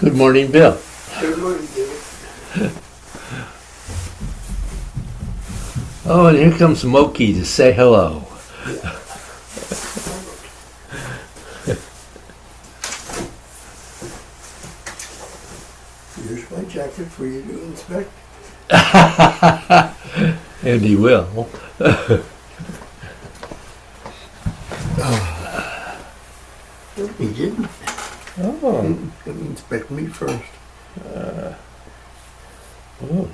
Good morning, Bill. Good morning, David. Oh, and here comes Moki to say hello. Here's my jacket for you to inspect. And he will. He didn't. Oh, Gonna inspect me first. oh,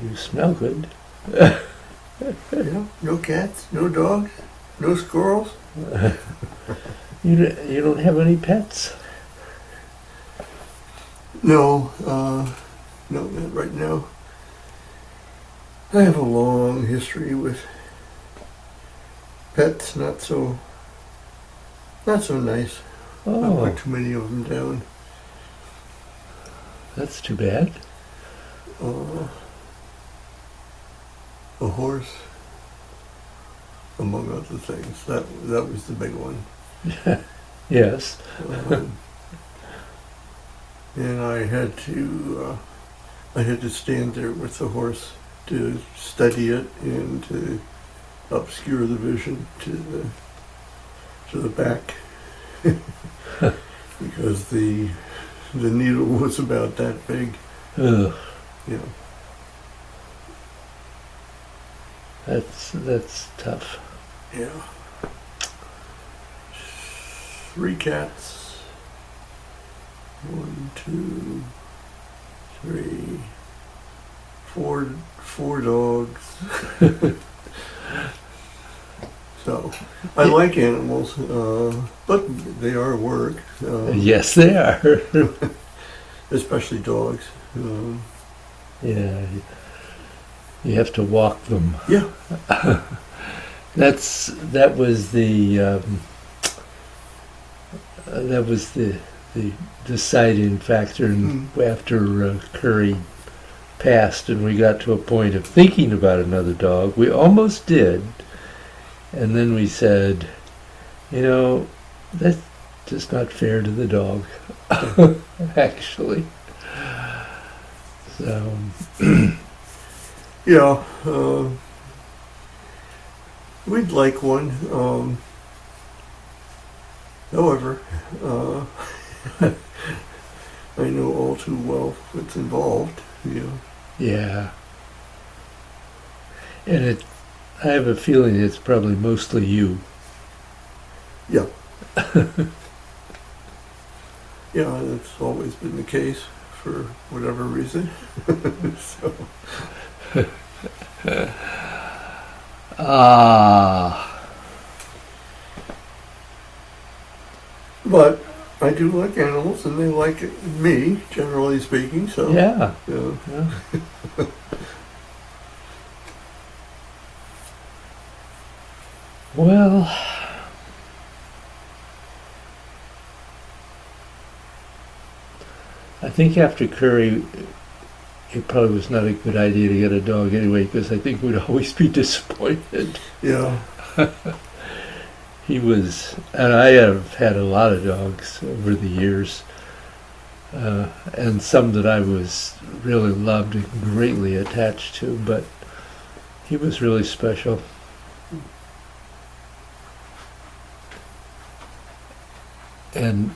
you smell good. Yeah, no cats, no dogs, no squirrels. You don't have any pets? No, no, not right now. I have a long history with pets, not so nice. I Oh, put too many of them down. that's too bad. A horse, among other things. That was the big one. Yes. And I had to stand there with the horse to steady it and to obscure the vision to the back because the needle was about that big. Ugh, You know, that's tough. yeah. 3 cats. 1, 2, 3, 4 dogs. So I like animals, but they are work, Yes, they are. especially dogs. Yeah, you have to walk them. Yeah, That was the deciding factor after Curry passed, and we got to a point of thinking about another dog. We almost did, and then we said, that's just not fair to the dog, actually. So, yeah. We'd like one. However, I know all too well what's involved. yeah. And I have a feeling it's probably mostly you. Yeah. Yeah, that's always been the case for whatever reason. So, Ah, but I do like animals, and they like me, generally speaking. So yeah. yeah. Yeah. Well, I think after Curry, it probably was not a good idea to get a dog anyway, because I think we'd always be disappointed. Yeah. He was, and I have had a lot of dogs over the years, and some that I was really loved and greatly attached to, but he was really special. And,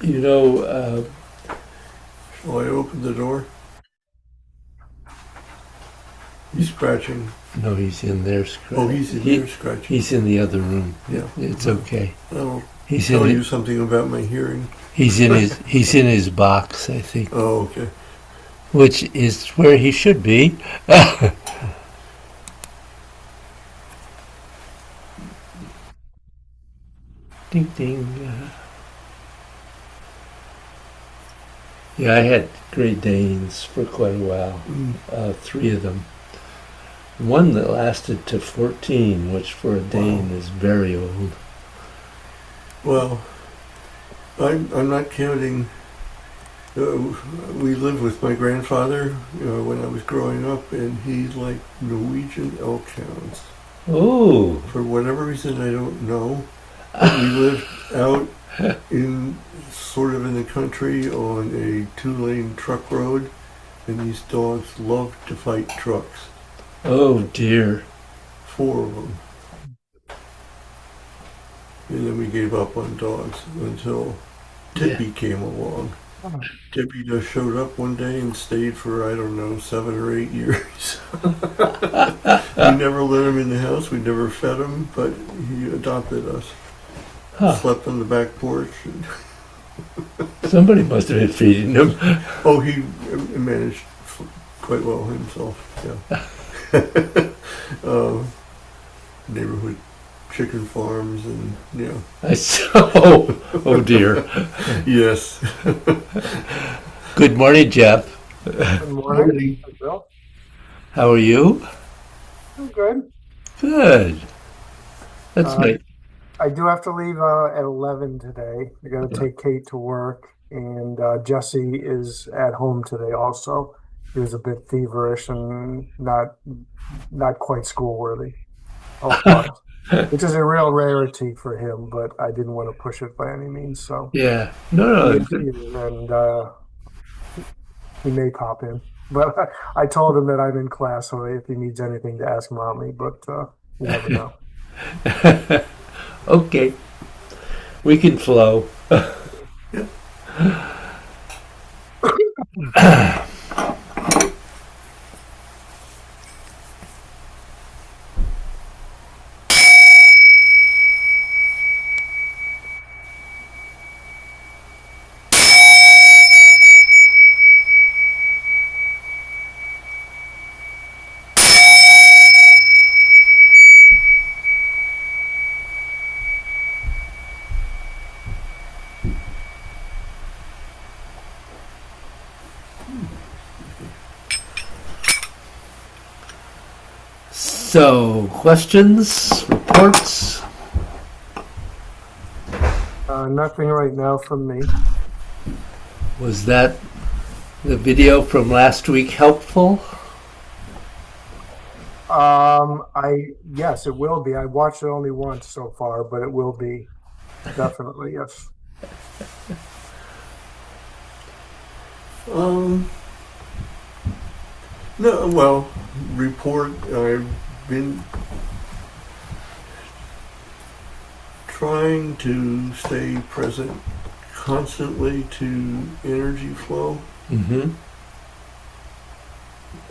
Shall I open the door? He's scratching. no, he's in there. Oh, he's in there scratching. He's in the other room. Yeah. It's okay. That'll He's tell in you it. something about my hearing. He's in his box, I think, Oh, okay. which is where he should be. Ding ding. Yeah, I had Great Danes for quite a while. 3 of them. One that lasted to 14, which for a Dane is very old. Well, I'm not counting. We lived with my grandfather when I was growing up, and he liked Norwegian elk hounds. Oh, For whatever reason, I don't know. But we lived out in sort of in the country on a 2-lane truck road, and these dogs love to fight trucks. Oh dear. 4 of them. And then we gave up on dogs until Tippy came along. Tippy just showed up one day and stayed for, I don't know, 7 or 8 years. We never let him in the house, we never fed him, but he adopted us. Huh. Slept on the back porch. And Somebody must have been feeding him. oh, he managed quite well himself, yeah. Neighborhood chicken farms and, yeah. I saw. Oh dear. Yes. Good morning, Jeff. Good morning, Bill. How are you? I'm good. Good. That's Uh, nice. I do have to leave at 11 today. I got to take Kate to work, and Jesse is at home today also. He was a bit feverish and not quite school worthy. Which is a real rarity for him, but I didn't want to push it by any means. So Yeah. No. he is here, and he may pop in. But I told him that I'm in class, so if he needs anything to ask mommy. But you never know. Okay. We can flow. So, questions, reports? Nothing right now from me. Was that the video from last week helpful? Yes, it will be. I watched it only once so far, but it will be definitely yes. No, well, report, I've been trying to stay present constantly to energy flow. Mm-hmm.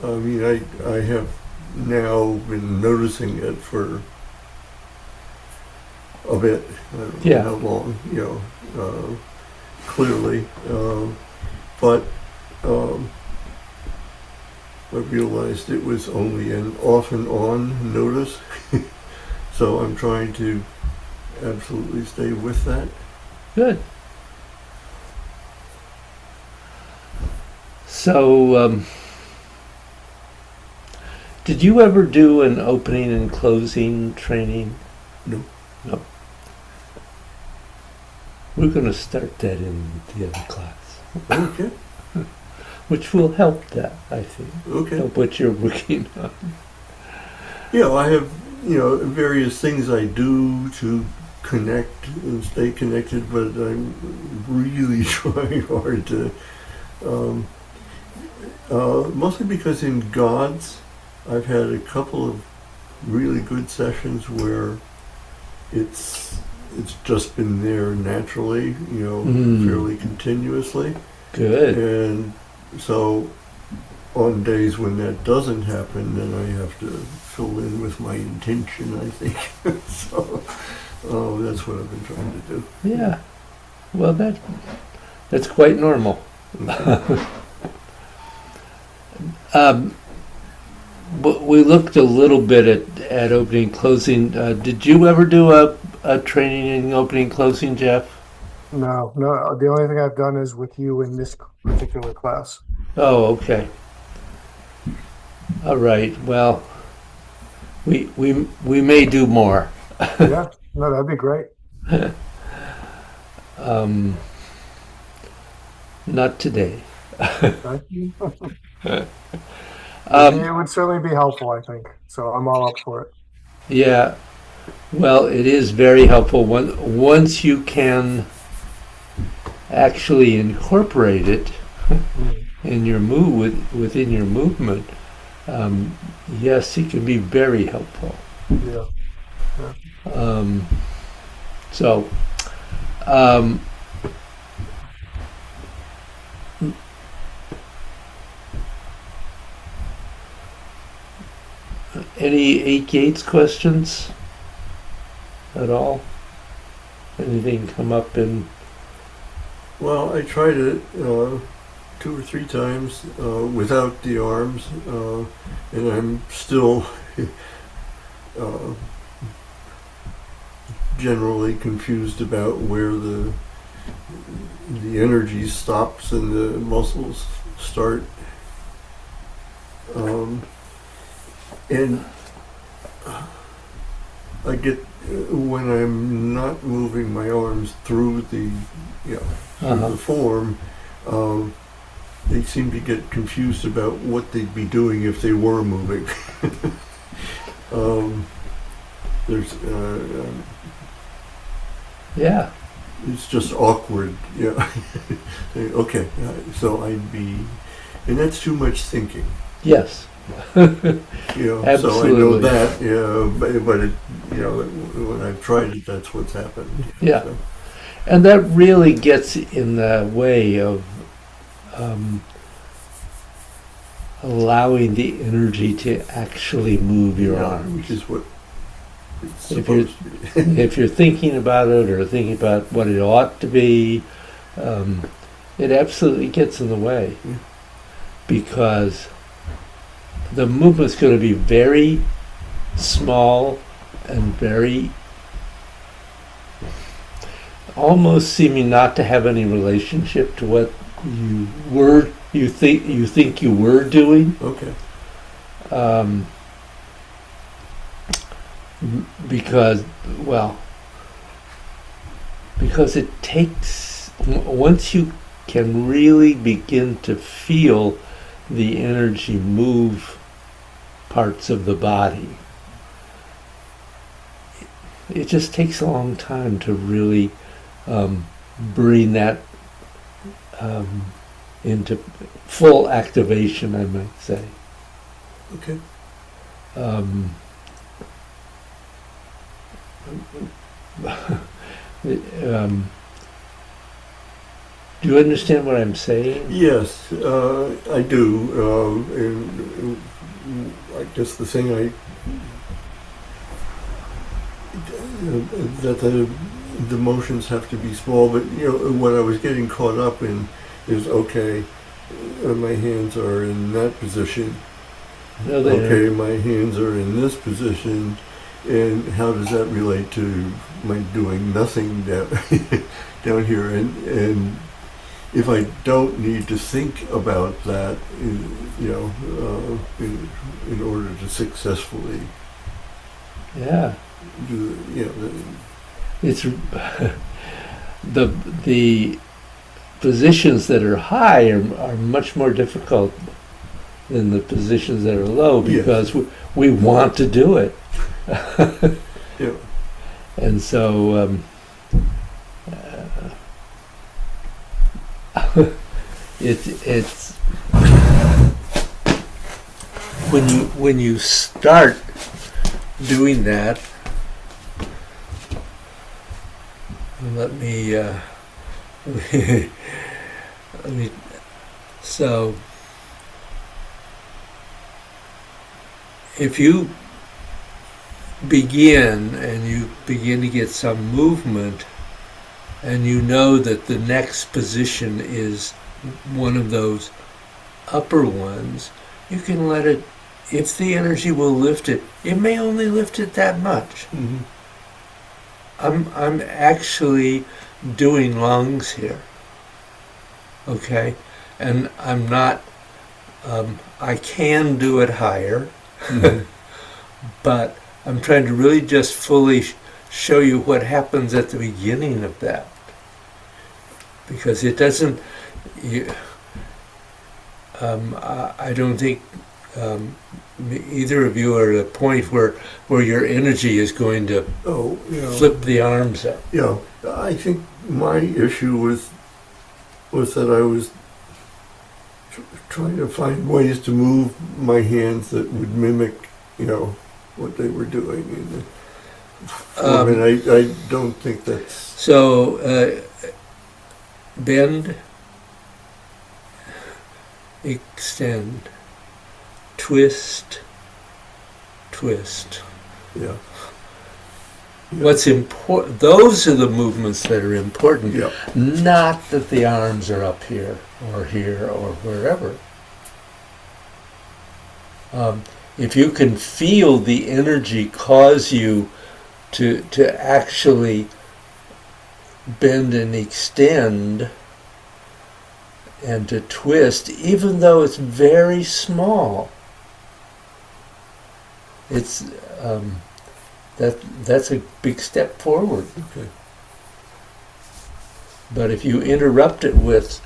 I mean, I have now been noticing it for a bit. I don't know Yeah. how long, clearly. But I realized it was only an off and on notice. So I'm trying to absolutely stay with that. Good. So, did you ever do an opening and closing training? No. No. We're going to start that in the other class, Okay. which will help that, I think. Okay. Help what you're working on. Yeah, I have, various things I do to connect and stay connected, but I'm really trying hard to, mostly because in Gods, I've had a couple of really good sessions where it's just been there naturally, fairly continuously. Good. And so on days when that doesn't happen, then I have to fill in with my intention, I think. So that's what I've been trying to do. Yeah. Well, that's quite normal. But we looked a little bit at opening and closing. Did you ever do a training in opening and closing, Jeff? No. The only thing I've done is with you in this particular class. Oh, okay. All right. Well, we may do more. Yeah. No, that'd be great. Not today. Thank you. It would certainly be helpful, I think. So I'm all up for it. Yeah. Well, it is very helpful once you can actually incorporate it Mm. in your within your movement, yes, it can be very helpful. Yeah. Um, so, um, any Eight Gates questions at all? Anything come up in? Well, I tried it 2 or 3 times without the arms, and I'm still uh, generally confused about where the energy stops and the muscles start. And I get when I'm not moving my arms through the the form, they seem to get confused about what they'd be doing if they were moving. There's Yeah. it's just awkward, yeah. Okay, so I'd be, and that's too much thinking. Yes. So I know Absolutely. that, but it, when I've tried it, that's what's happened. Yeah. So, And that really gets in the way of allowing the energy to actually move your arms. which is what it's If you're- supposed to be. If you're thinking about it or thinking about what it ought to be, it absolutely gets in the way. Yeah. Because the movement's going to be very small and very almost seeming not to have any relationship to what you think you were doing. Okay. Because it takes, once you can really begin to feel the energy move parts of the body, it just takes a long time to really bring that into full activation, I might say. Okay. Do you understand what I'm saying? Yes, I do. And I guess the thing that the motions have to be small, but what I was getting caught up in is okay. My hands are in that position. No, they Okay, my hands are in this position, and how does that relate to my doing nothing down here? And if I don't need to think about that, in order to successfully Yeah, do, it's the positions that are high are much more difficult than the positions that are low Yes. because we want to do it. Yeah. And so it's when you start doing that. Let me so if you begin and you begin to get some movement and you know that the next position is one of those upper ones, you can let it, if the energy will lift it, it may only lift it that much. Mm-hmm. I'm actually doing lungs here, okay? And I'm not, I can do it higher, Mm-hmm. but I'm trying to really just fully show you what happens at the beginning of that. Because it doesn't, I don't think either of you are at a point where your energy is going to Oh, flip the arms up. I think my issue with was that I was trying to find ways to move my hands that would mimic, what they were doing in the form. And I don't think that's... So, bend, extend, twist, twist. Yeah. What's important, those are the movements that are important. Yeah. Not that the arms are up here or wherever. If you can feel the energy cause you to actually bend and extend and to twist, even though it's very small, it's that's a big step forward. Okay. But if you interrupt it with,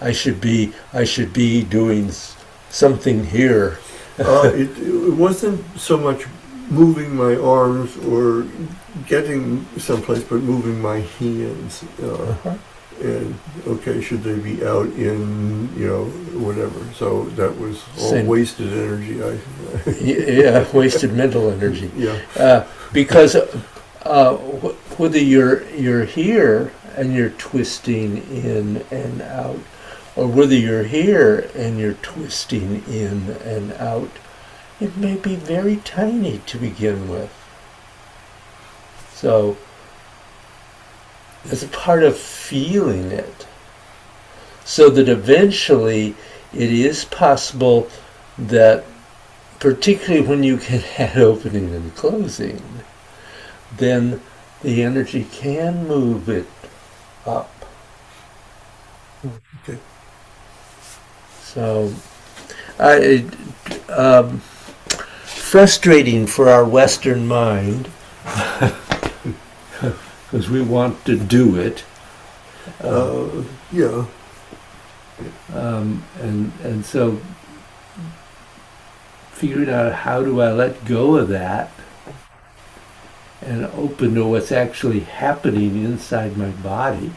I should be doing something here. It wasn't so much moving my arms or getting someplace, but moving my hands. And okay, should they be out in, whatever. So that was all Same. wasted energy. Yeah, wasted mental energy. Yeah. Because whether you're here and you're twisting in and out, or whether you're here and you're twisting in and out, it may be very tiny to begin with. So, as a part of feeling it, so that eventually it is possible that, particularly when you get head opening and closing, then the energy can move it up. Okay. So, frustrating for our Western mind, because we want to do it. Yeah. And so figuring out how do I let go of that and open to what's actually happening inside my body.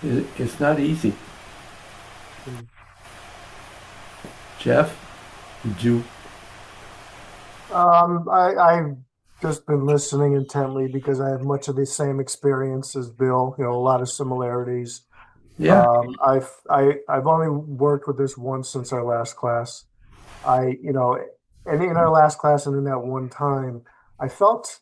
It's not easy. Jeff, did you? I've just been listening intently because I have much of the same experience as Bill. A lot of similarities. Yeah. I've only worked with this once since our last class. And in our last class and in that one time, I felt,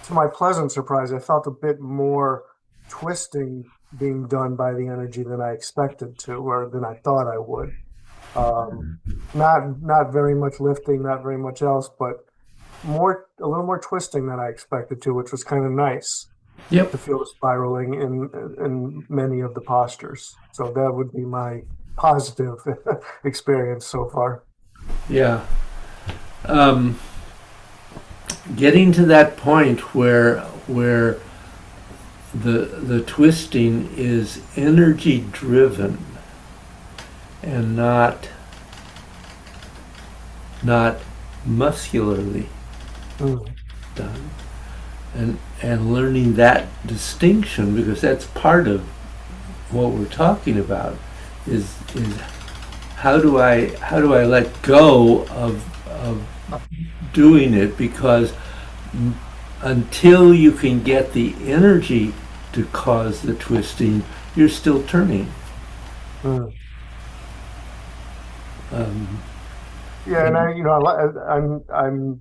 to my pleasant surprise, I felt a bit more twisting being done by the energy than I expected to, or than I thought I would. Not very much lifting, not very much else, but a little more twisting than I expected to, which was kind of nice. Yep. To feel the spiraling in many of the postures. So that would be my positive experience so far. Yeah. Getting to that point where the twisting is energy driven and not muscularly done. And learning that distinction, because that's part of what we're talking about, is how do I let go of doing it, because until you can get the energy to cause the twisting, you're still turning. Yeah, and I'm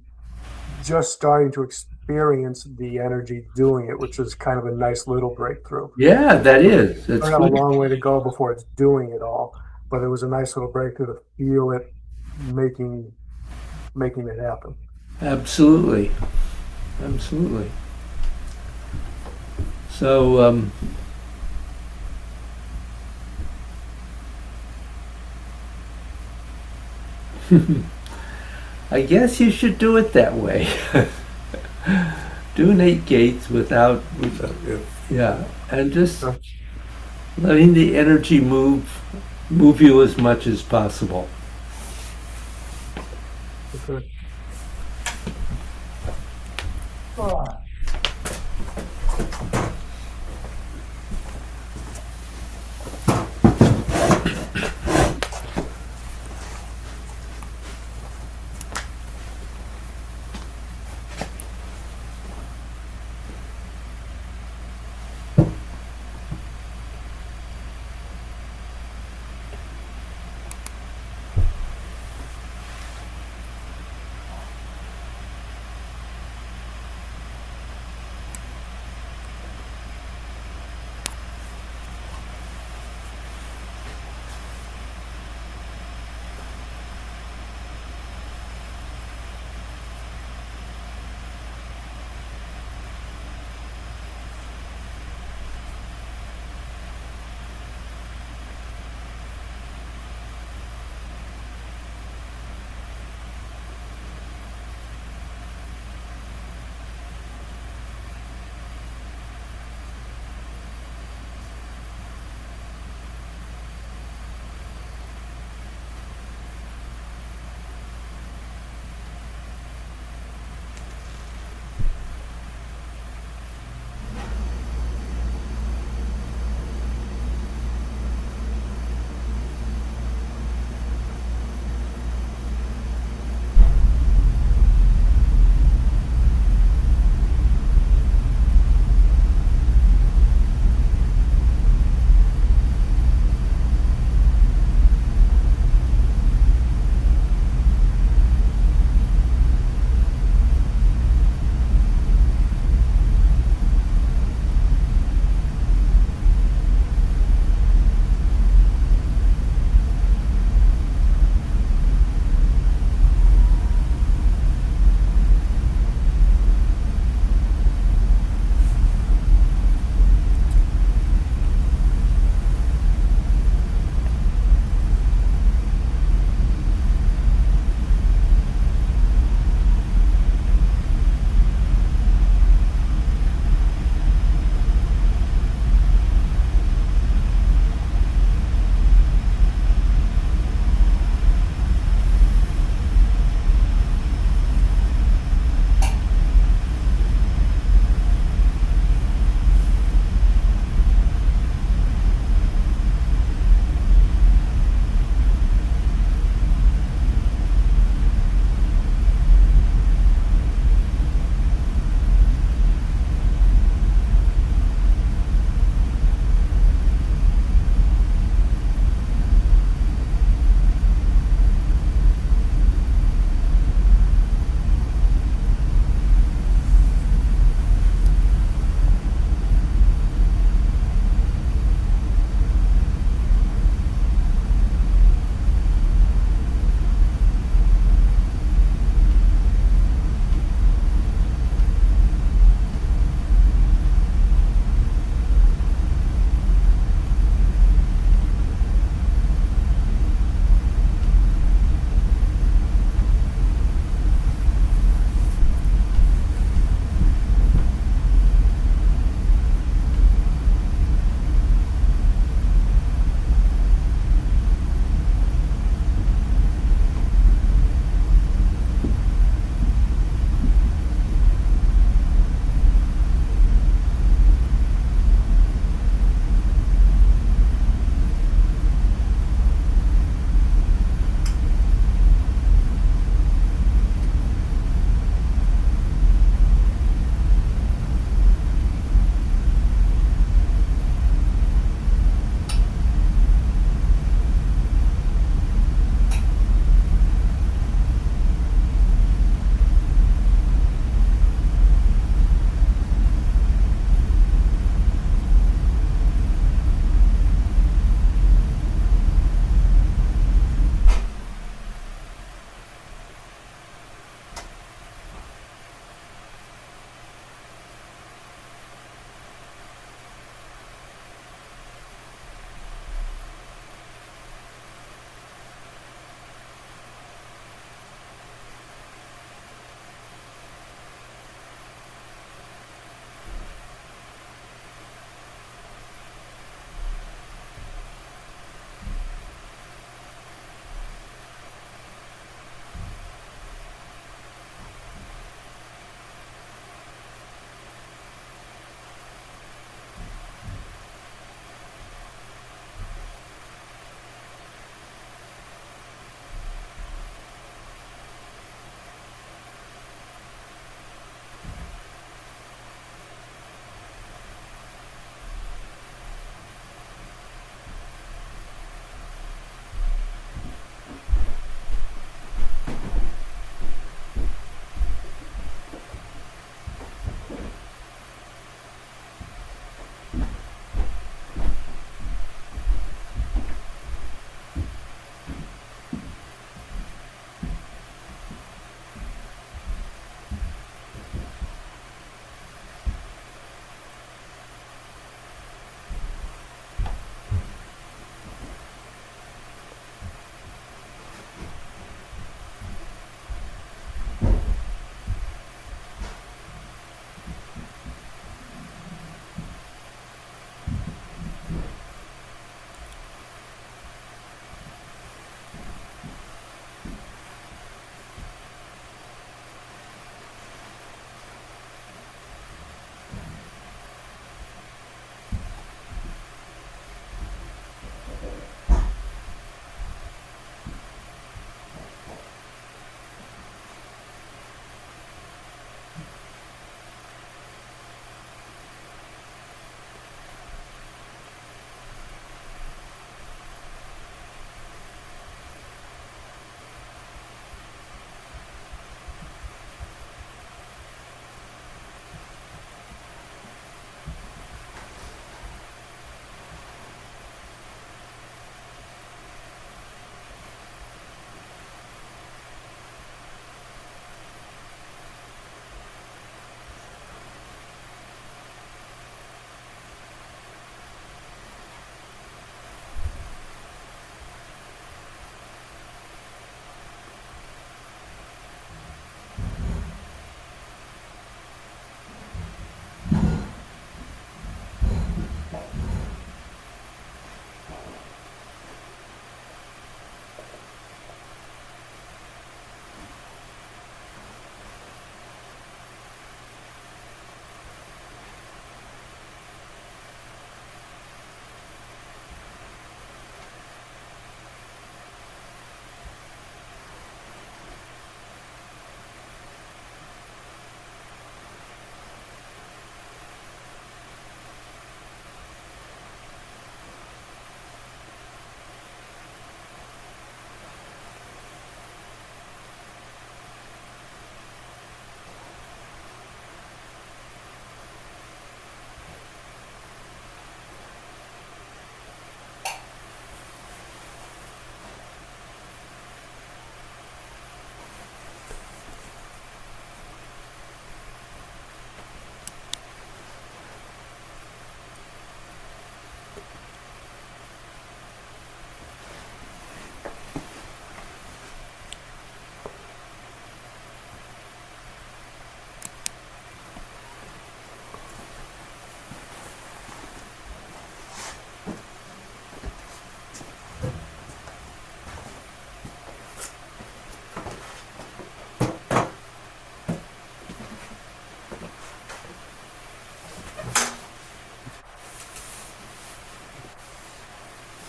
just starting to experience the energy doing it, which is kind of a nice little breakthrough. Yeah, that is. I have a long way to go before it's doing it all, but it was a nice little breakthrough to feel it making it happen. Absolutely. So, I guess you should do it that way. Do 8 gates without, yeah, and just letting the energy move you as much as possible. Okay.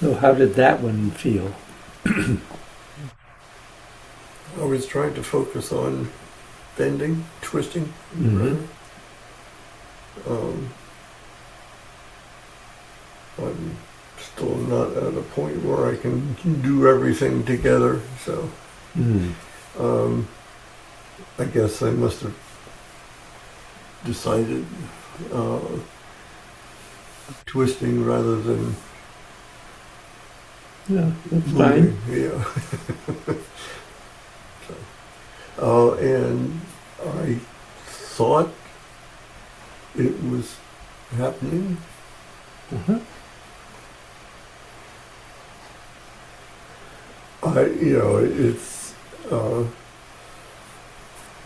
So how did that one feel? I was trying to focus on bending, twisting, Mhm. rather. I'm still not at a point where I can do everything together, so Mm. I guess I must have decided uh, twisting rather than Yeah, that's fine. moving. Yeah. And I thought it was happening. Uh-huh. It's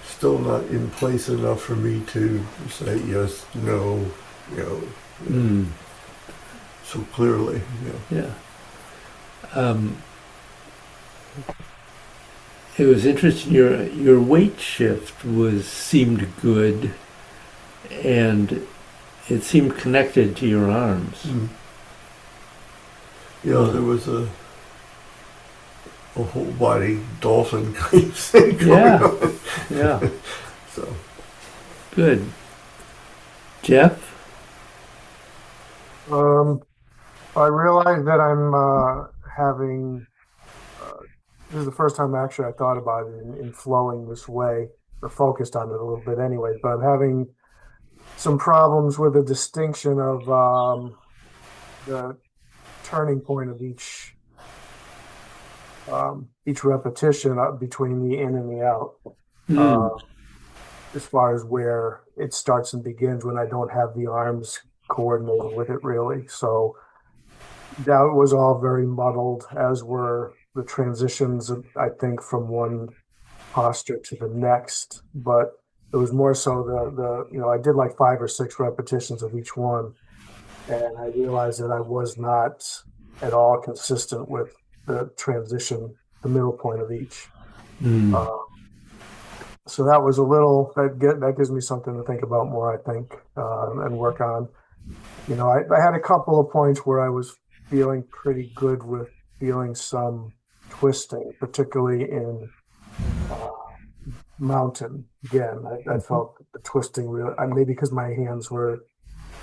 still not in place enough for me to say yes, no, you know, Mm. so clearly. Yeah. It was interesting. Your weight shift seemed good, and it seemed connected to your arms. Yeah, there was a whole body dolphin kind of thing going Yeah. on. Yeah. So Good. Jeff. I realize that I'm having. This is the first time actually I thought about it in flowing this way, or focused on it a little bit anyway. But I'm having some problems with the distinction of the turning point of each repetition between the in and the out. Mm. Uh, as far as where it starts and begins when I don't have the arms coordinated with it really. So that was all very muddled, as were the transitions, I think, from one posture to the next. But it was more so I did like 5 or 6 repetitions of each one. And I realized that I was not at all consistent with the transition, the middle point of each. Mm. So that was that gives me something to think about more, I think, and work on. I had a couple of points where I was feeling pretty good with feeling some twisting, particularly in uh, mountain. Again, I felt the twisting real. Maybe because my hands were,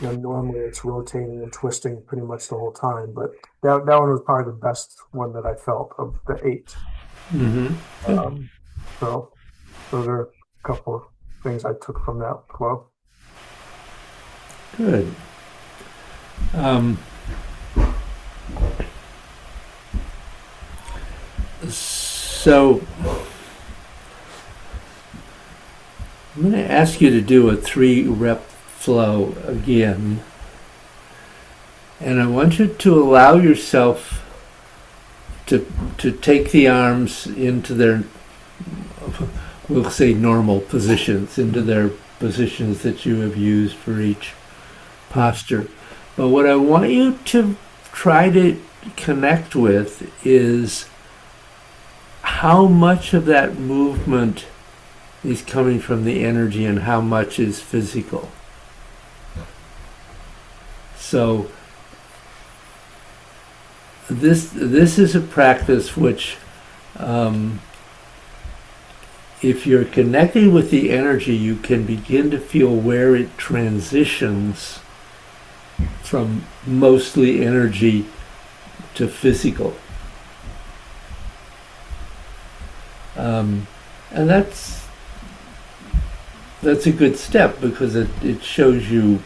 normally it's rotating and twisting pretty much the whole time, but that one was probably the best one that I felt of the 8. Mm-hmm. Good. So those are a couple of things I took from that flow. Good. So I'm going to ask you to do a 3-rep flow again. And I want you to allow yourself to take the arms into their, we'll say, normal positions, into their positions that you have used for each posture. But what I want you to try to connect with is how much of that movement is coming from the energy and how much is physical. So this is a practice which, if you're connecting with the energy, you can begin to feel where it transitions from mostly energy to physical. And that's a good step because it shows you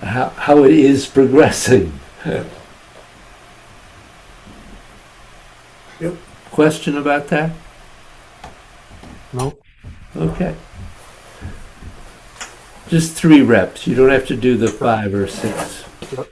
how it is progressing. Yep. Question about that? No. Okay. Just 3 reps. You don't have to do the 5 or 6. Yep.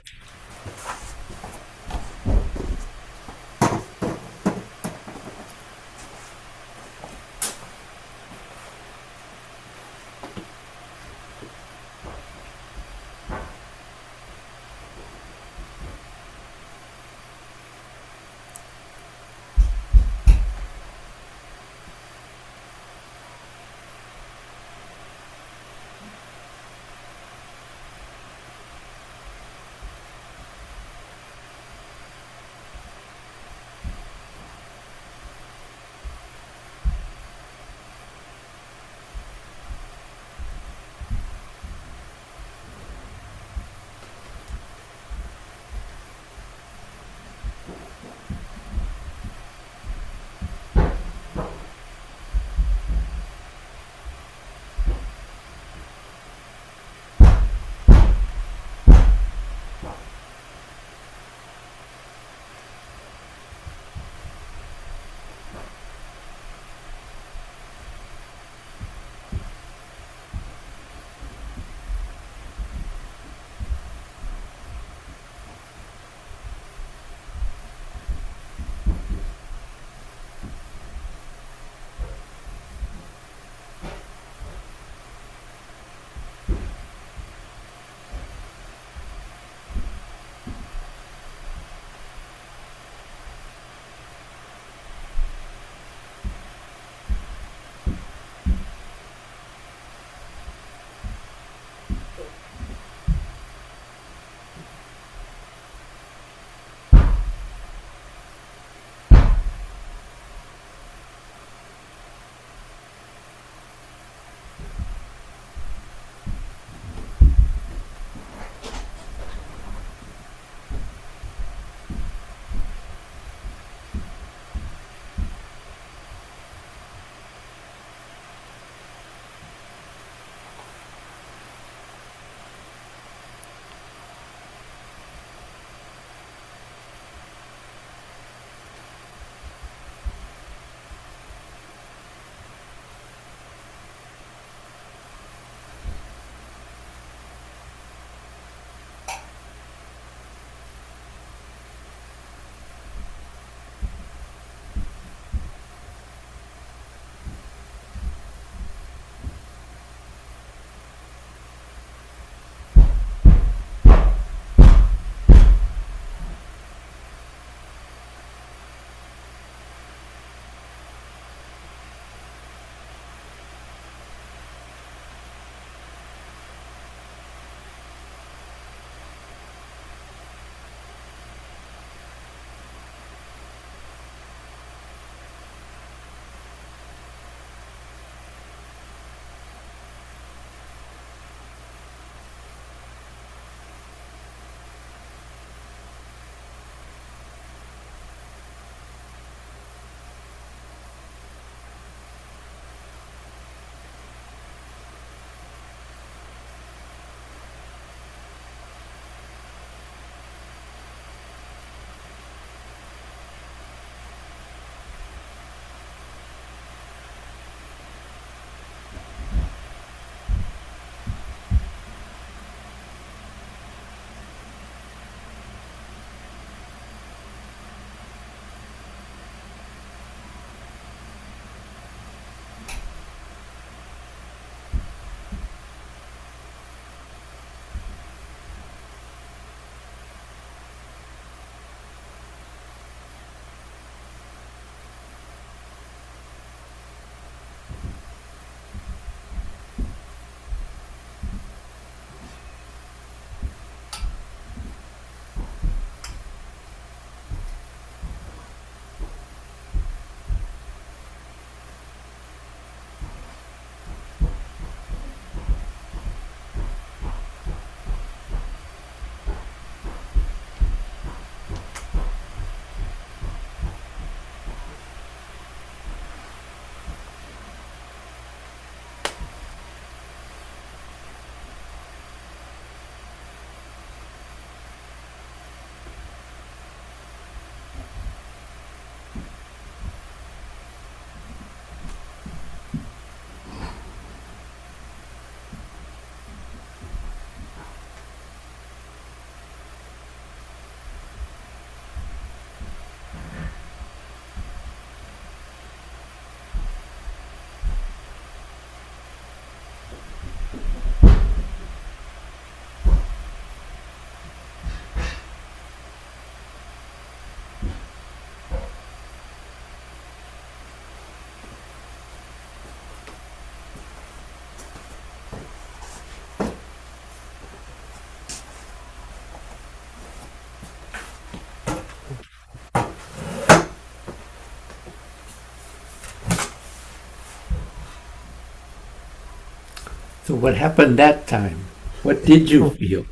So what happened that time? What did you feel?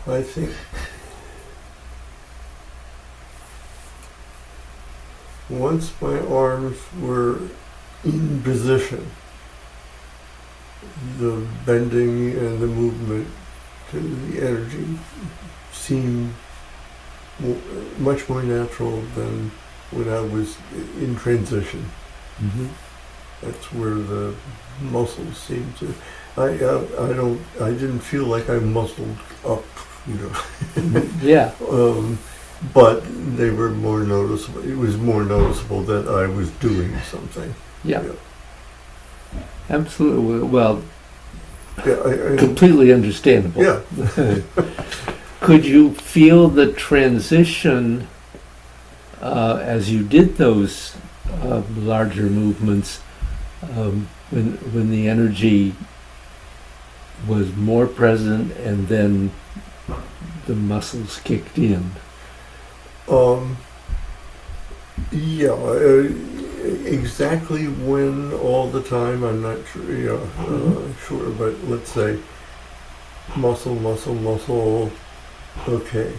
I think once my arms were in position, the bending and the movement to the energy seemed much more natural than when I was in transition. Mm-hmm. That's where the muscles seem to. I didn't feel like I muscled up, you know. Yeah. But they were more noticeable. It was more noticeable that I was doing something. Yeah. Absolutely. Well, Yeah, completely understandable. yeah. Could you feel the transition as you did those larger movements when the energy was more present and then the muscles kicked in? Yeah, exactly when all the time, I'm not sure, sure, but let's say muscle, okay,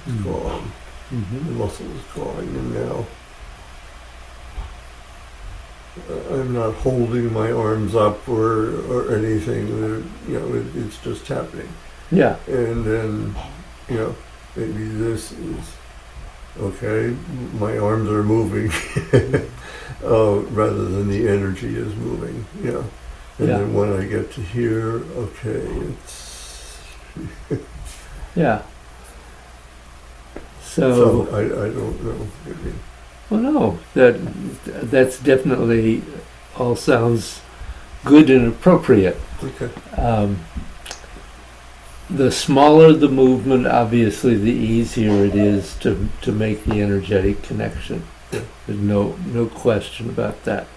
it's gone. Mm-hmm. The muscle is gone, and now I'm not holding my arms up or anything, it's just happening. Yeah. And then, maybe this is, okay, my arms are moving, rather than the energy is moving, yeah. And Yeah. then when I get to here, okay, it's, Yeah. so I don't know. Well, no, that's definitely all sounds good and appropriate. Okay. The smaller the movement, obviously, the easier it is to make the energetic connection. Yeah. There's no question about that.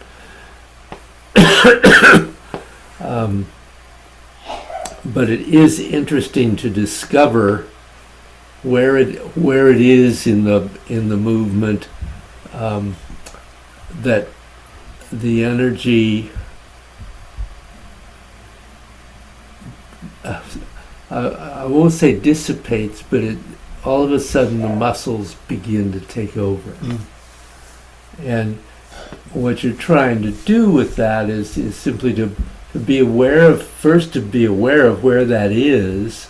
But it is interesting to discover where it is in the movement that the energy I won't say dissipates, but all of a sudden the muscles begin to take over. And what you're trying to do with that is simply to be aware of where that is,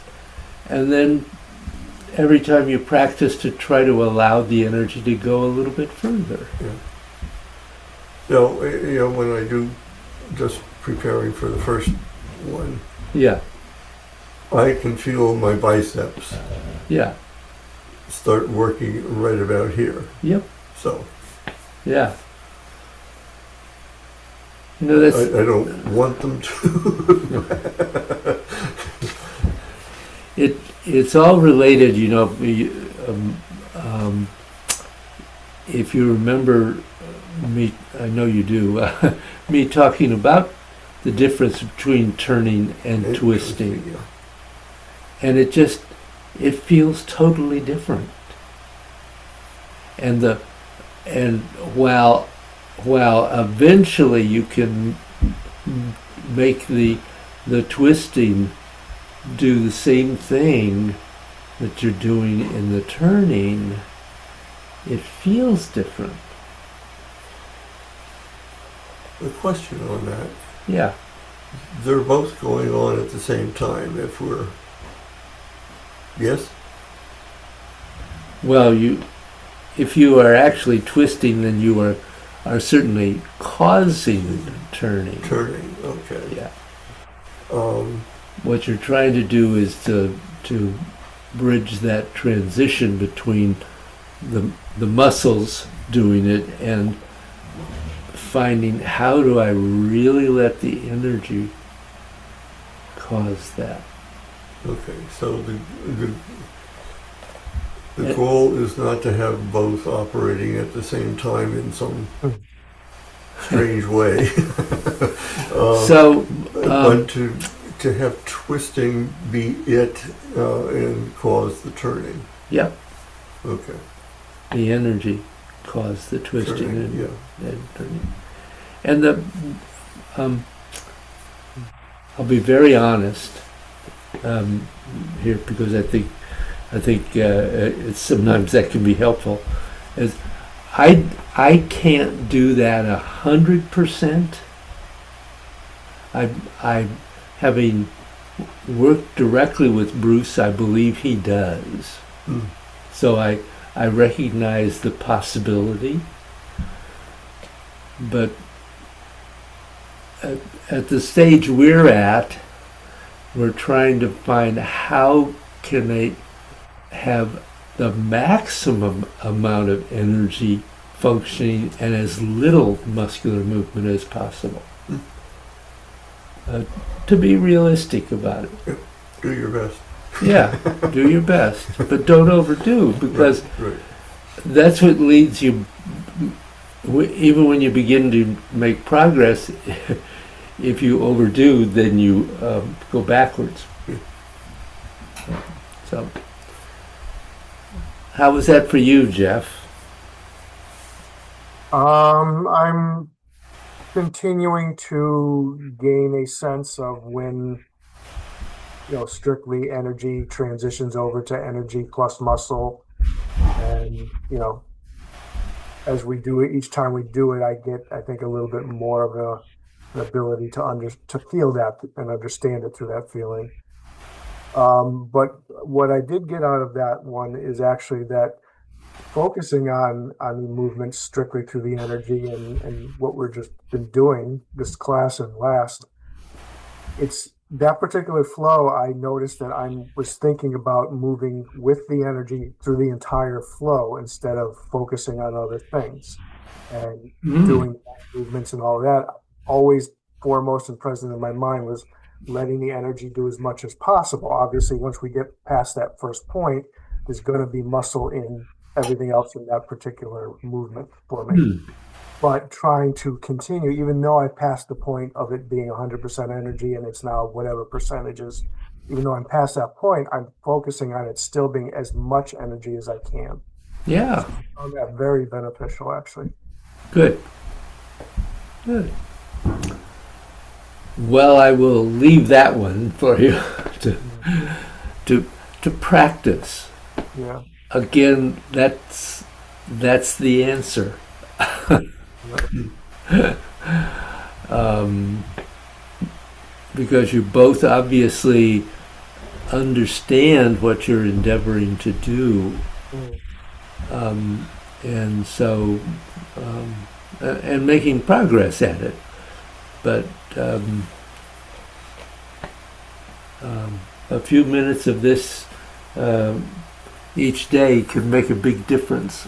and then every time you practice to try to allow the energy to go a little bit further. So, when I do just preparing for the first one, Yeah, I can feel my biceps yeah, start working right about here. yep, So yeah. That's I don't want them to. It's all related, if you remember me, I know you do, me talking about the difference between turning and twisting. Yeah. And it feels totally different. And while eventually you can make the twisting do the same thing that you're doing in the turning, it feels different. The question on that, Yeah. they're both going on at the same time if we're, yes? Well, if you are actually twisting, then you are certainly causing turning. Turning, okay. Yeah. Um, What you're trying to do is to bridge that transition between the muscles doing it and finding how do I really let the energy cause that. okay, so the goal is not to have both operating at the same time in some strange way. So, but to have twisting be it and cause the turning. yeah, Okay. the energy caused the twisting Turning, and yeah. turning. And Um, I'll be very honest here because I think sometimes that can be helpful. Is I can't do that 100%. I having worked directly with Bruce, I believe he does. Mm. So I recognize the possibility, but at the stage we're at, we're trying to find how can they have the maximum amount of energy functioning and as little muscular movement as possible. Mm. To be realistic about it. Do your best. Yeah, do your best, but don't overdo because Right. that's what leads you. Even when you begin to make progress, if you overdo, then you go backwards. So, how was that for you, Jeff? I'm continuing to gain a sense of when, strictly energy transitions over to energy plus muscle. And, as we do it, each time we do it, I get, I think, a little bit more of an ability to feel that and understand it through that feeling. But what I did get out of that one is actually that focusing on the movement strictly through the energy and what we're just been doing this class and last, it's that particular flow. I noticed that I was thinking about moving with the energy through the entire flow instead of focusing on other things and doing movements and all of that. Always foremost and present in my mind was letting the energy do as much as possible. Obviously, once we get past that first point, there's going to be muscle in everything else in that particular movement for me. But trying to continue, even though I passed the point of it being 100% energy and it's now whatever percentages, even though I'm past that point, I'm focusing on it still being as much energy as I can. Yeah, I found that very beneficial, actually. good, good. Well, I will leave that one for you to to to practice. Yeah. Again, that's the answer. um, because you both obviously understand what you're endeavoring to do, and so and making progress at it. But a few minutes of this each day can make a big difference.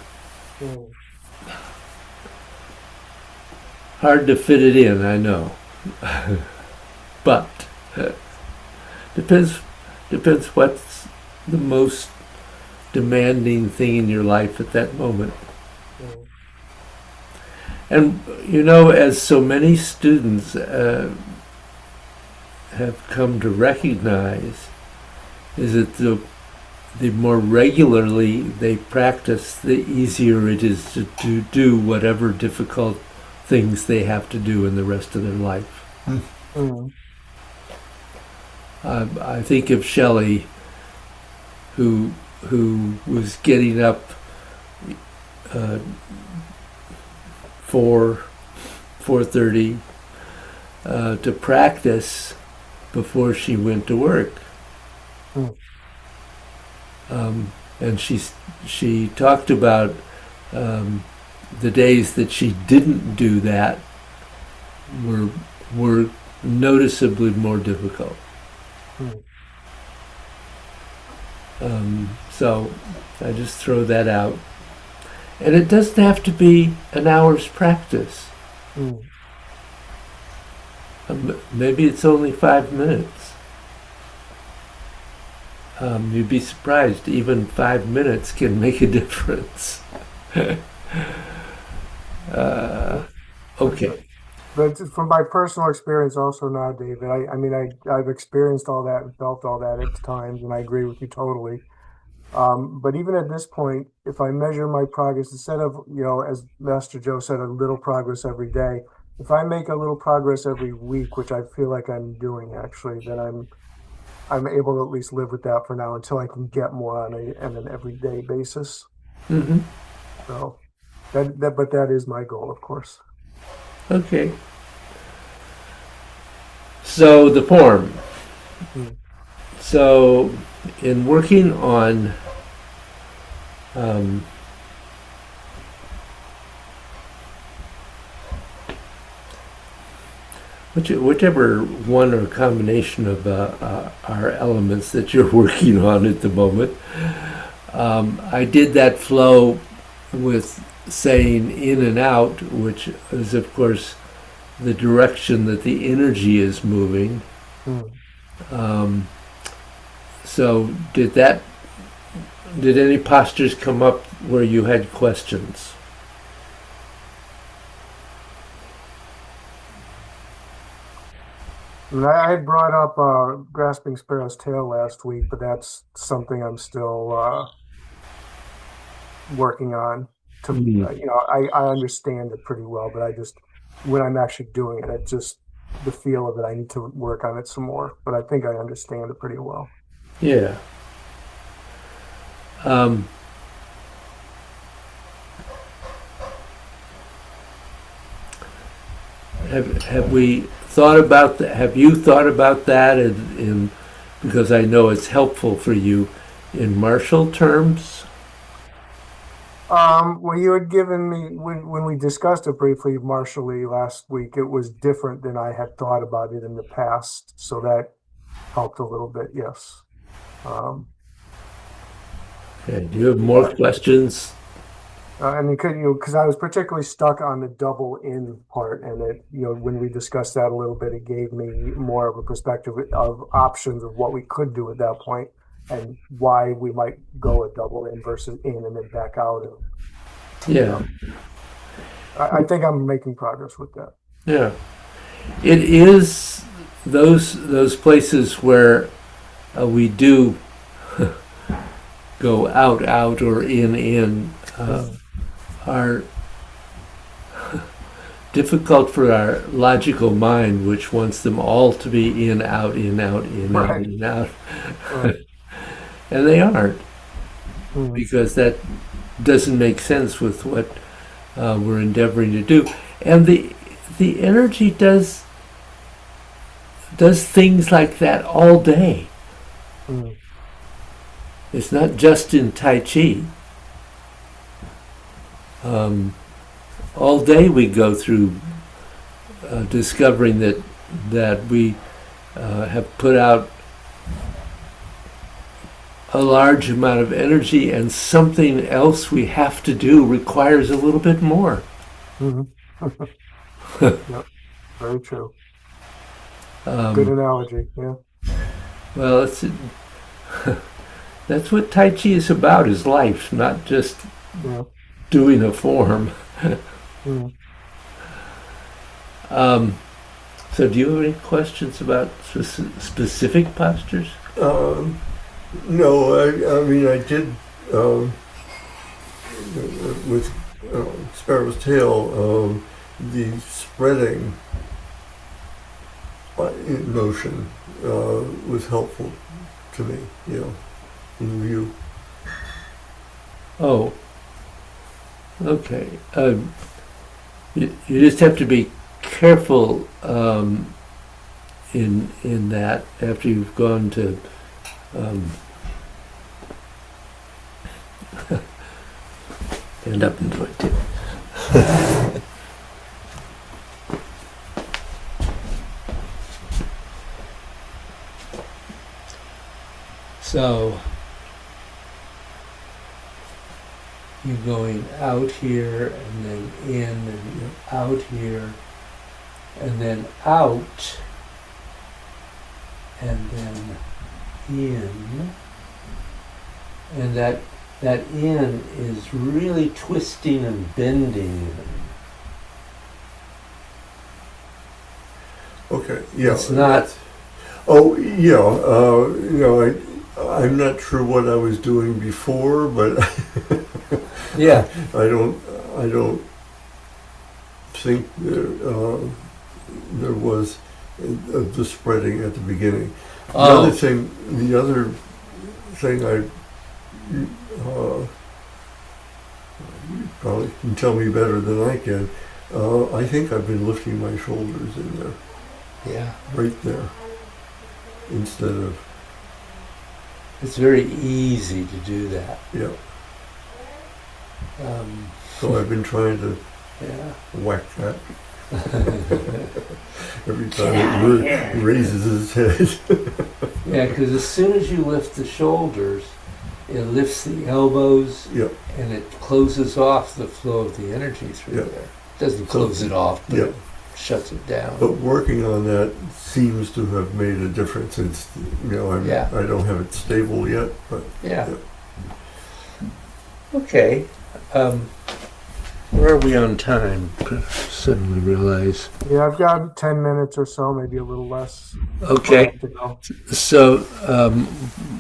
Hard to fit it in, I know, but depends what's the most demanding thing in your life at that moment. And as so many students have come to recognize, is that the more regularly they practice, the easier it is to do whatever difficult things they have to do in the rest of their life. I think of Shelley, who was getting up 4:30 to practice before she went to work. And she talked about the days that she didn't do that were noticeably more difficult. So I just throw that out. And it doesn't have to be an hour's practice. Maybe it's only 5 minutes. You'd be surprised, even 5 minutes can make a difference. Okay. But from my personal experience also now, David, I've experienced all that and felt all that at times, and I agree with you totally. But even at this point, if I measure my progress, instead of, as Master Joe said, a little progress every day, if I make a little progress every week, which I feel like I'm doing actually, then I'm able to at least live with that for now until I can get more on an everyday basis. Hmm. So but that is my goal, of course. Okay. So the form. Mm. So in working on um, whichever one or combination of our elements that you're working on at the moment, I did that flow with saying in and out, which is, of course, the direction that the energy is moving. Mm. Um, so did any postures come up where you had questions? I mean, I had brought up grasping sparrow's tail last week, but that's something I'm still working on. To Mm. I understand it pretty well, but I just when I'm actually doing it, it's just the feel of it. I need to work on it some more, but I think I understand it pretty well. Yeah. Um, have we thought about that? Have you thought about that because I know it's helpful for you in martial terms? Well, you had given me when we discussed it briefly, martially last week. It was different than I had thought about it in the past, so that helped a little bit. Yes. Um, Okay. Do you have more questions? and because I was particularly stuck on the double in part, and when we discussed that a little bit, it gave me more of a perspective of options of what we could do at that point, and why we might go a double in versus in and then back out. Yeah. I think I'm making progress with that. Yeah. It is those places where we do go out, out, or in, are difficult for our logical mind, which wants them all to be in, out, in, out, in, out, Right. in, out. Right. And they aren't, Mm. because that doesn't make sense with what we're endeavoring to do. And the energy does things like that all day. Mm. It's not just in Tai Chi. All day we go through discovering that we have put out a large amount of energy, and something else we have to do requires a little bit more. Mhm. Yep. Very true. Good analogy. Yeah. Well, that's what Tai Chi is about, is life, not just Yeah. doing a form. Mm. So do you have any questions about specific postures? No, I mean, I did with sparrow's tail, the spreading in motion was helpful to me, in view. Oh, okay. You just have to be careful in that after you've gone to stand up and do it too. So you're going out here and then in and you're out here and then out and then in, and that in is really twisting and bending. Okay, yeah. It's not. Oh, yeah. I'm not sure what I was doing before, but Yeah. I don't think there was the spreading at the beginning. The Oh. other thing I you probably can tell me better than I can. I think I've been lifting my shoulders in there, Yeah. right there, instead of It's very easy to do that. yeah. Um, So I've been trying to yeah. whack that every time it raises its head. Yeah, because as soon as you lift the shoulders, it lifts the elbows Yeah, and it closes off the flow of the energy through Yeah. there. Doesn't close it off, but yeah. it shuts it down. But working on that seems to have made a difference. It's Yeah. I don't have it stable yet, but Yeah. Okay. Where are we on time? Suddenly realize. Yeah, I've got 10 minutes or so, maybe a little less. Okay. To go. So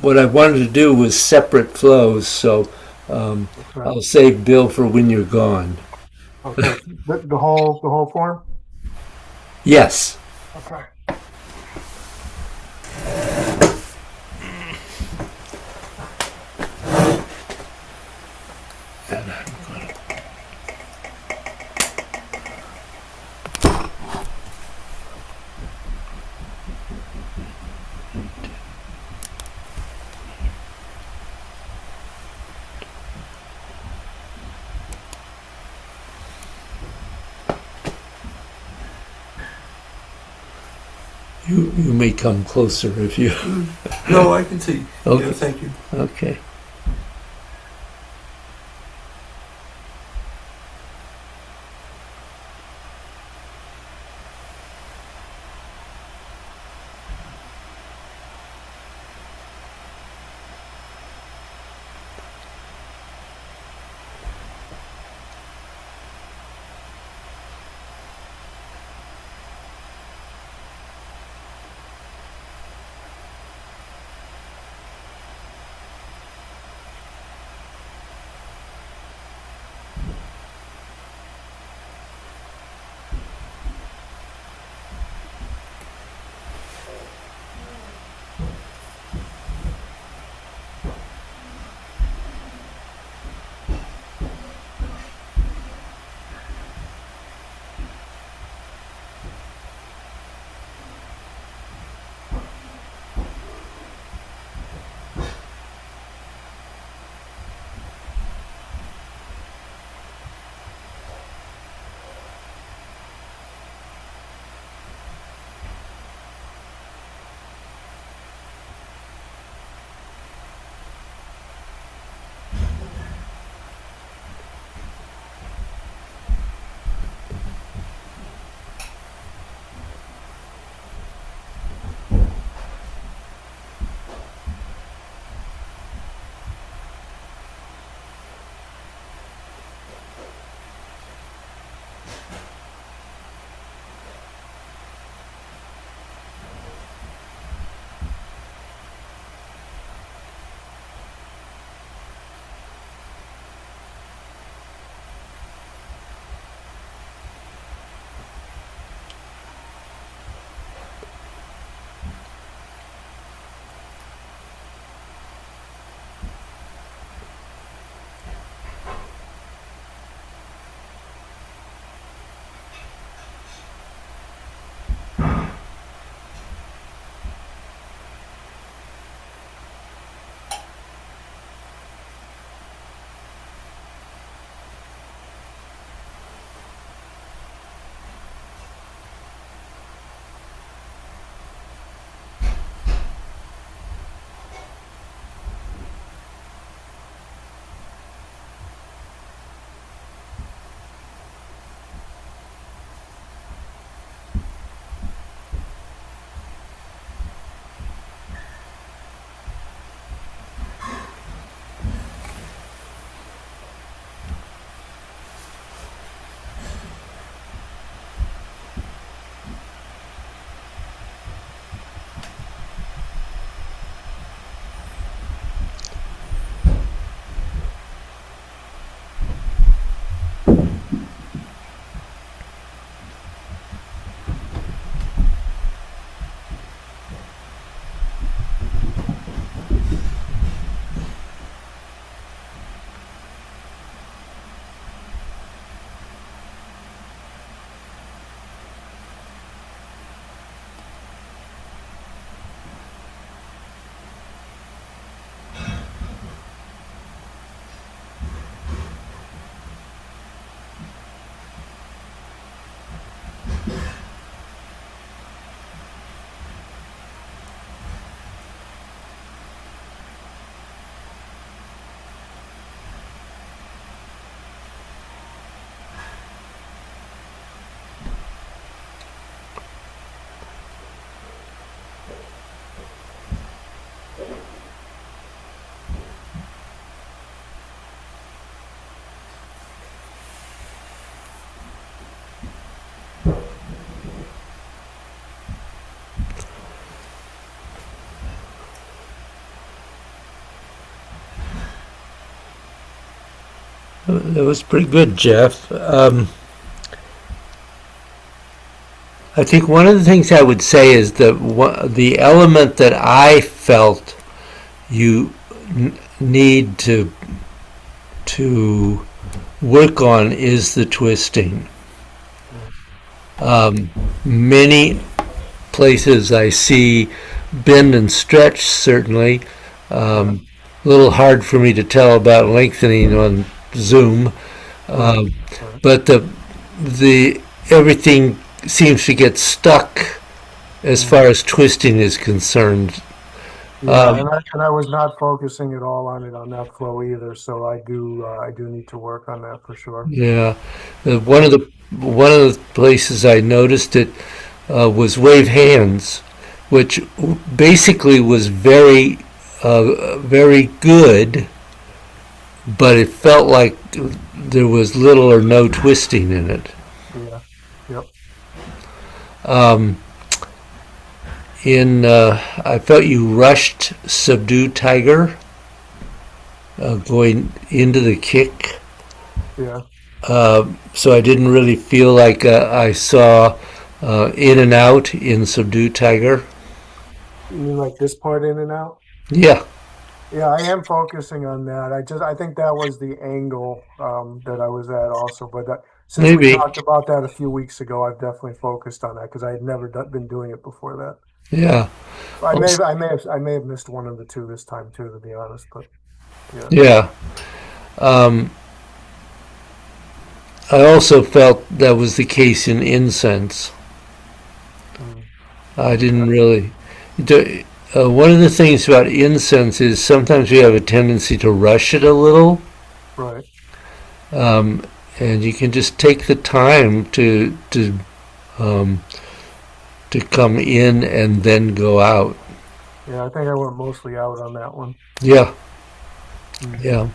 what I wanted to do was separate flows. So Okay. I'll save Bill for when you're gone. Okay. The whole form? Yes. Okay. You may come closer if you. no, I can see. Okay. Yeah, thank you. Okay. That was pretty good, Jeff. I think one of the things I would say is that the element that I felt you need to work on is the twisting. Many places I see bend and stretch, certainly. A little hard for me to tell about lengthening on Zoom, but the everything seems to get stuck as far as twisting is concerned. Yeah, and I was not focusing at all on it on that flow either, so I do need to work on that for sure. Yeah, one of the places I noticed it was wave hands, which basically was very good, but it felt like there was little or no twisting in it. Yeah. Yep. Um, I felt you rushed Subdue Tiger going into the kick. Yeah. So I didn't really feel like I saw in and out in Subdue Tiger. You mean like this part in and out? Yeah, Yeah, I am focusing on that. I think that was the angle that I was at also. But since we maybe. talked about that a few weeks ago, I've definitely focused on that because I had never been doing it before that. Yeah, I may have missed one of the two this time too, to be honest. But yeah. yeah. Um, I also felt that was the case in incense. Mm, I didn't really. One of the things about incense is sometimes we have a tendency to rush it a little, right. um, and you can just take the time um, to come in and then go out. Yeah, I think I went mostly out on that one. Yeah, Mm, yeah.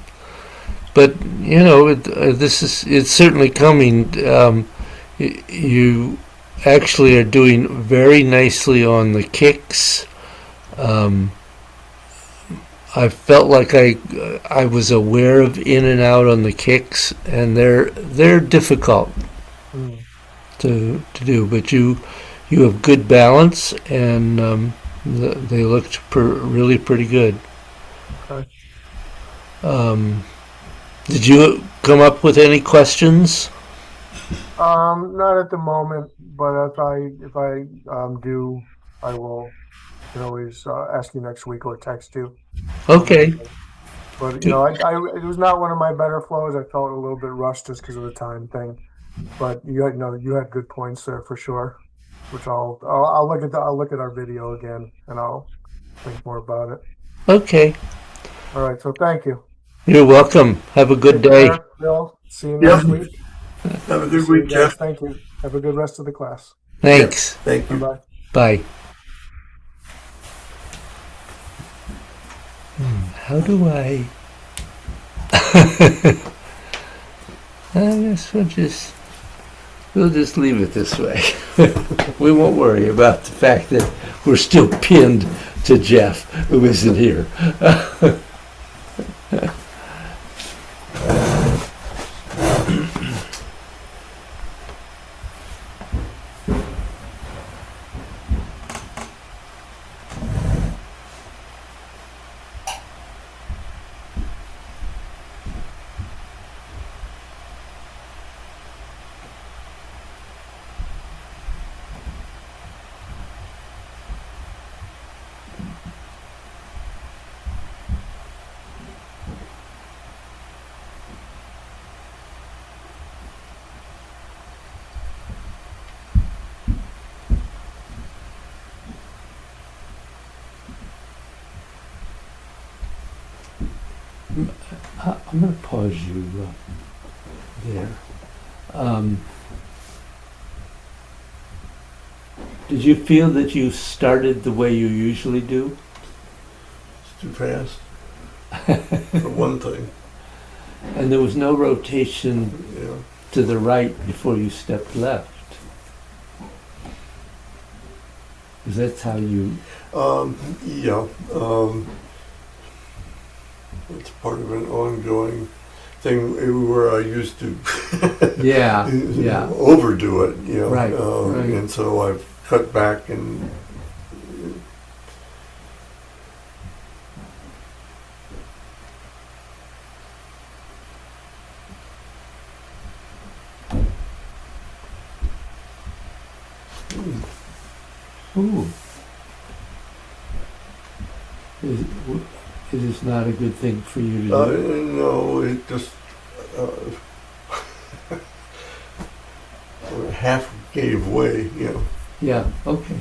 But it's certainly coming. You actually are doing very nicely on the kicks. Um, I felt like I was aware of in and out on the kicks, and they're difficult mm, to do. But you have good balance, and they looked really pretty good. okay. Um, did you come up with any questions? Not at the moment, but if I do, I will. Can always ask you next week or text you. Okay. But it was not one of my better flows. I felt a little bit rushed just because of the time thing. But you had good points there for sure. Which I'll look at our video again and I'll think more about it. Okay. All right. So thank you. You're welcome. Have a good Take day. care, Bill. See you Yep. next week. Have a good See you week, guys. Jeff. Thank you. Have a good rest of the class. Thanks. Thank Bye you. bye. Bye. How do I? I guess we'll just leave it this way. We won't worry about the fact that we're still pinned to Jeff, who isn't here. I'm going to pause you there. Did you feel that you started the way you usually do? It's too fast. For one thing, And there was no rotation yeah. to the right before you stepped left? Because that's how you... Yeah. It's part of an ongoing thing where I used to Yeah, yeah. overdo it, you know. Right, right. And so I've cut back and Ooh. Is, it is not a good thing for you to do. no, it just half gave way, you know. Yeah, okay.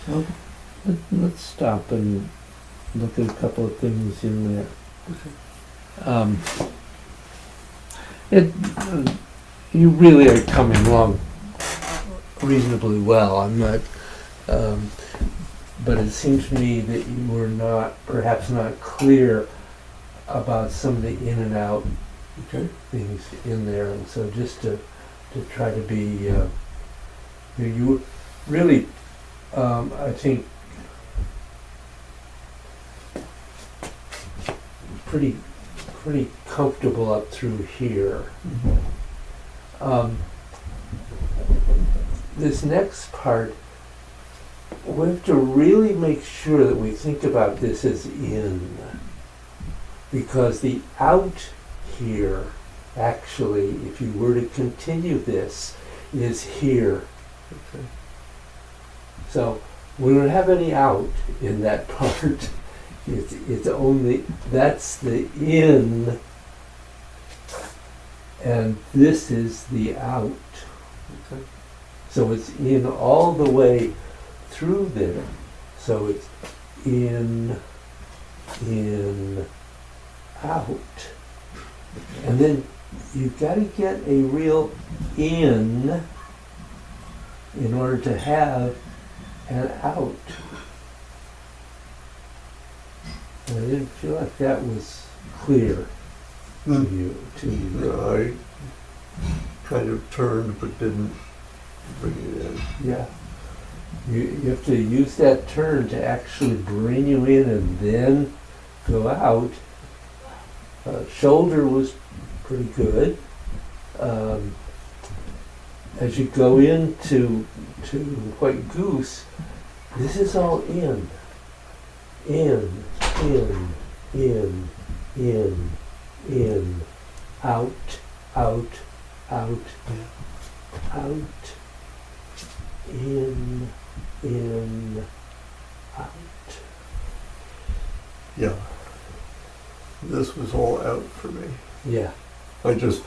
So let's stop and look at a couple of things in there. Um, it, you really are coming along reasonably well. I'm not, but it seems to me that you were perhaps not clear about some of the in and out Okay. things in there, and so just to try to be, you really, I think, pretty comfortable up through here. This next part, we have to really make sure that we think about this as in, because the out here, actually, if you were to continue this, is here. Okay. So we don't have any out in that part. It's only, that's the in, and this is the out. Okay. So it's in all the way through there. So it's in, out. And then you've got to get a real in order to have an out. And I didn't feel like that was clear to you. No, I kind of turned but didn't bring it in. Yeah. You have to use that turn to actually bring you in and then go out. Shoulder was pretty good. As you go into White Goose, this is all in, out, out, out, out, in, out. Yeah. This was all out for me. Yeah, I just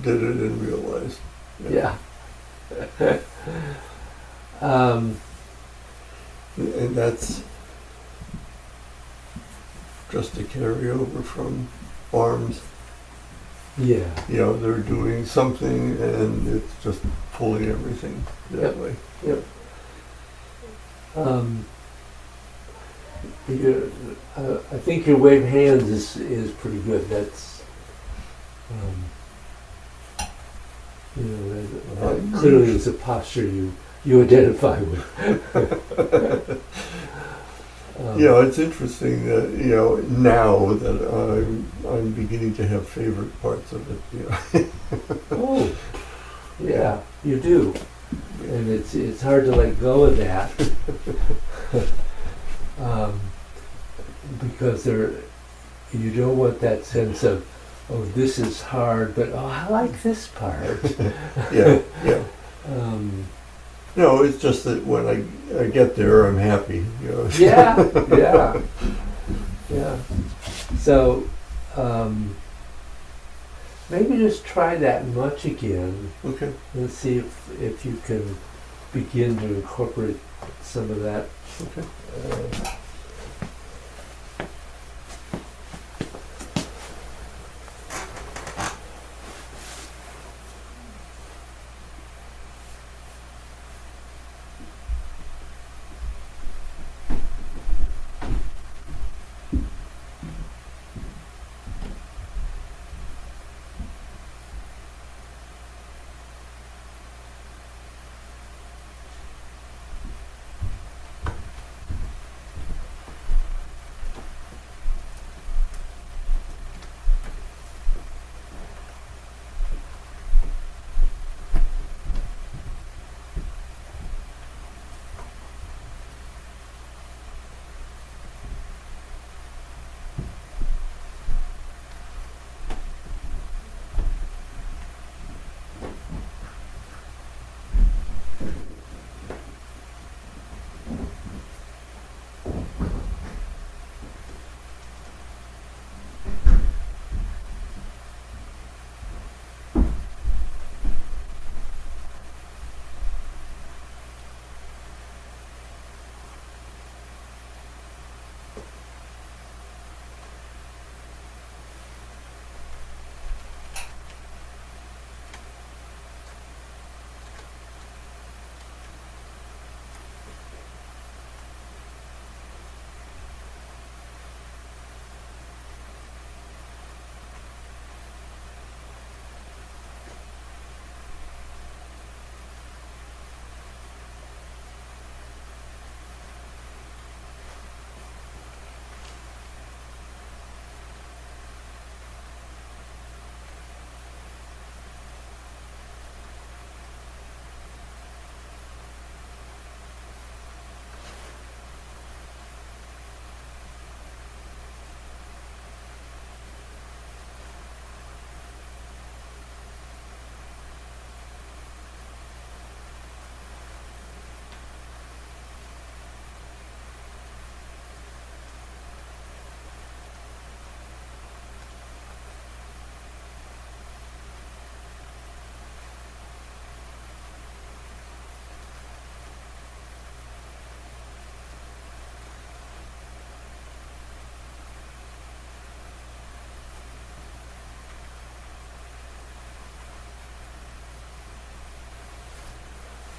did it and realized. Yeah. um, And that's just a carryover from arms. yeah. You know, they're doing something and it's just pulling everything that Yep. way. Yep. I think your wave hands is pretty good. That's, that clearly is a posture you identify with. You know, it's interesting that, you know, now that I'm beginning to have favorite parts of it, you know. Oh, yeah, you do, and it's hard to let go of that, because you don't want that sense of, oh, this is hard, but oh, I like this part. Yeah, yeah. um, No, it's just that when I get there, I'm happy, you know. yeah, yeah, yeah. So maybe just try that much again. Okay. And see if you can begin to incorporate some of that. Okay.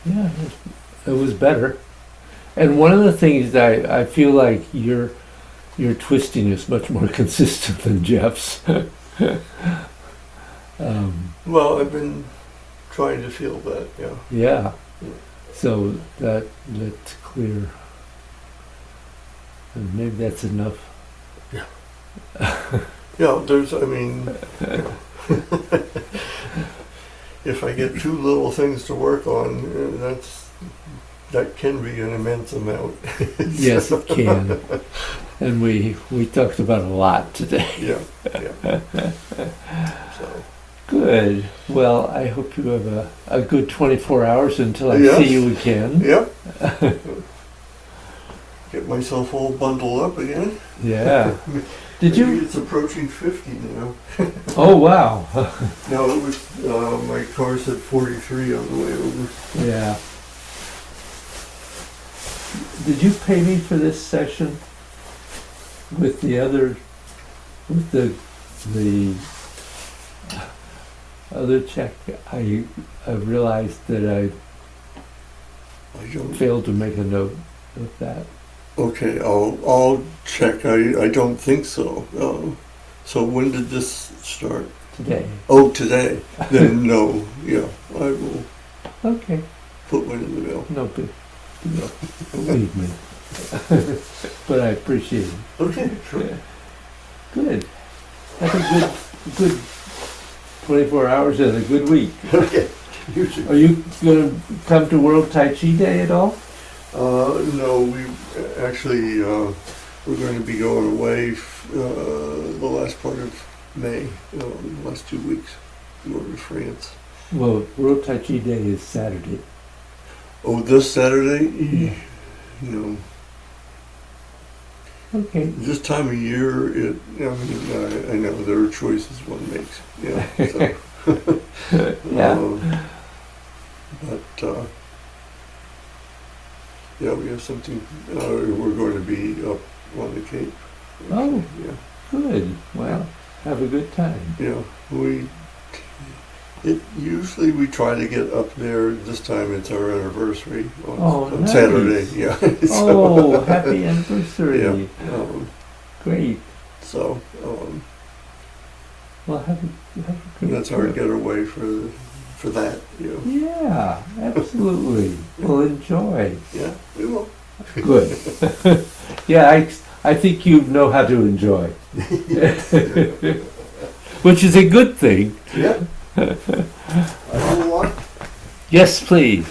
yeah, it was better. And one of the things that I feel like your twisting is much more consistent than Jeff's. Well, I've been trying to feel that, yeah. Yeah. So that's clear. And maybe that's enough. Yeah, there's, I mean, if I get two little things to work on, that can be an immense amount. Yes, it can. And we talked about a lot today. Yeah. So, Good. Well, I hope you have a good 24 hours until I Yes. see you again. yeah. Get myself all bundled up again. Yeah. Did Maybe you? It's approaching 50 now. Oh, wow. No, it was, my car said 43 on the way over. Yeah. Did you pay me for this session with the other check? I realized that I I don't, failed to make a note of that. okay, I'll check. I don't think so. So when did this start? Today. Oh, today. Then no, yeah, I will Okay. put one in the mail. No big deal. Believe me. But I appreciate it. Okay, sure. Yeah. Good. Have a good 24 hours and a good week. Okay. You too. Are you going to come to World Tai Chi Day at all? No, we actually, we're going to be going away the last part of May, last 2 weeks. We're going to France. Well, World Tai Chi Day is Saturday. Oh, this Saturday? No. Okay. This time of year, I know there are choices one makes. Yeah. So, Yeah. but yeah, we have something. We're going to be up on the Cape. Oh. Yeah. Good. Well, have a good time. Yeah. Usually we try to get up there. This time it's our anniversary on Nice. Saturday. Yeah. Oh, happy anniversary. Yeah. Great. So Well, have a great that's our trip. getaway for that. You know. Yeah, absolutely. Well, enjoy. Yeah, we will. Good. Yeah, I think you know how to enjoy. Which is a good thing. Yeah. I know a lot. Yes, please.